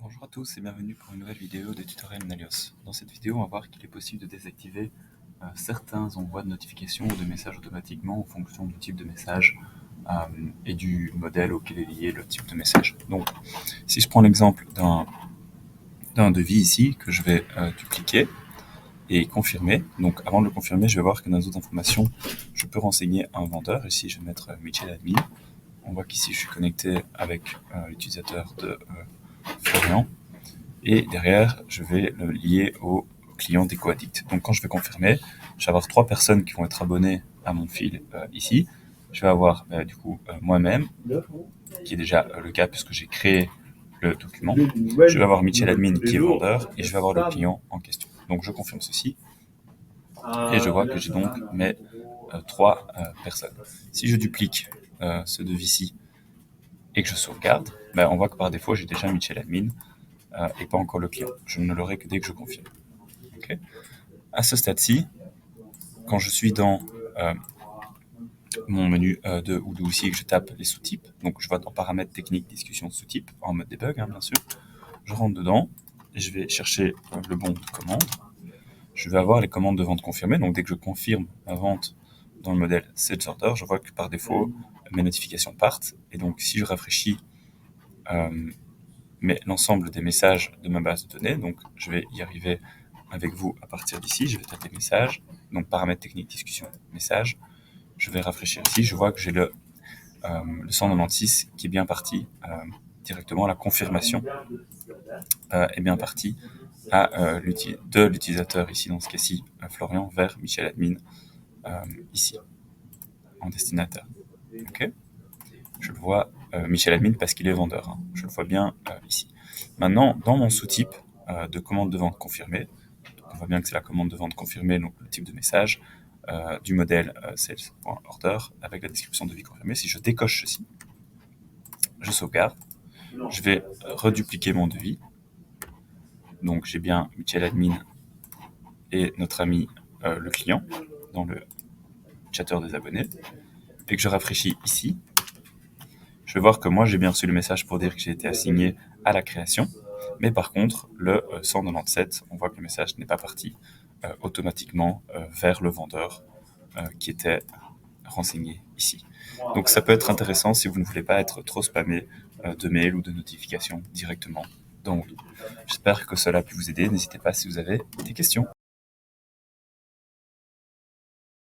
Bonjour à tous et bienvenue pour une nouvelle vidéo de tutoriel Nalios. Dans cette vidéo, on va voir qu'il est possible de désactiver certains envois de notifications ou de messages automatiquement en fonction du type de message et du modèle auquel est lié le type de message. Donc, si je prends l'exemple d'un devis ici que je vais dupliquer et confirmer. Donc, avant de le confirmer, je vais voir que dans les autres informations, je peux renseigner un vendeur. Ici, je vais mettre Michel Admin. On voit qu'ici, je suis connecté avec l'utilisateur de Florian. Et derrière, je vais le lier au client d'EcoAddict. Donc quand je vais confirmer, je vais avoir 3 personnes qui vont être abonnées à mon fil ici. Je vais avoir moi-même, qui est déjà le cas puisque j'ai créé le document. Je vais avoir Michel Admin qui est vendeur et je vais avoir le client en question. Donc je confirme ceci et je vois que j'ai donc mes 3 personnes. Si je duplique ce devis-ci et que je sauvegarde, on voit que par défaut j'ai déjà Michel Admin et pas encore le client. Je ne l'aurai que dès que je confirme. Okay. À ce stade-ci, quand je suis dans mon menu de Odoo ici et que je tape les sous-types, donc je vais dans paramètres techniques, discussion sous-type, en mode debug bien sûr, je rentre dedans et je vais chercher le bon de commande. Je vais avoir les commandes de vente confirmées, donc dès que je confirme ma vente dans le modèle Sales Order, je vois que par défaut mes notifications partent, et donc si je rafraîchis l'ensemble des messages de ma base de données, donc je vais y arriver avec vous à partir d'ici, je vais taper message, donc paramètres techniques, discussion, message, je vais rafraîchir ici, je vois que j'ai le 196 qui est bien parti directement, la confirmation est bien partie de l'utilisateur ici, dans ce cas-ci, Florian, vers Michel Admin ici, en destinataire. Okay. Je le vois, Michel Admin parce qu'il est vendeur, hein. Je le vois bien ici. Maintenant, dans mon sous-type de commande de vente confirmée, on voit bien que c'est la commande de vente confirmée, donc le type de message du modèle sales.order avec la description de devis confirmée. Si je décoche ceci, je sauvegarde, je vais redupliquer mon devis. Donc j'ai bien Michel Admin et notre ami le client dans le chatter des abonnés. Et que je rafraîchis ici, je vais voir que moi j'ai bien reçu le message pour dire que j'ai été assigné à la création. Mais par contre, le 197, on voit que le message n'est pas parti automatiquement vers le vendeur qui était renseigné ici. Donc ça peut être intéressant si vous ne voulez pas être trop spammé de mails ou de notifications directement dans Odoo. J'espère que cela a pu vous aider. N'hésitez pas si vous avez des questions.